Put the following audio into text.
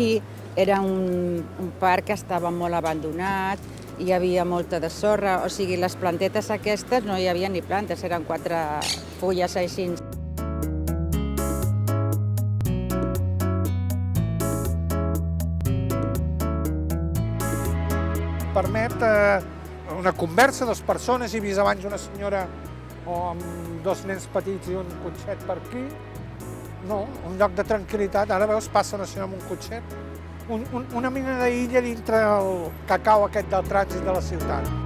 aquí era un parc que estava molt abandonat, hi havia molta de sorra, o sigui, les plantetes aquestes no hi havia ni plantes, eren 4 fulles així. Permet una conversa, 2 persones, he vist abans una senyora amb 2 nens petits i un cotxet per aquí. No, un lloc de tranquil·litat, ara veus, passa una senyora amb un cotxet. Una mena d'illa dintre el cacau aquest del trànsit de la ciutat.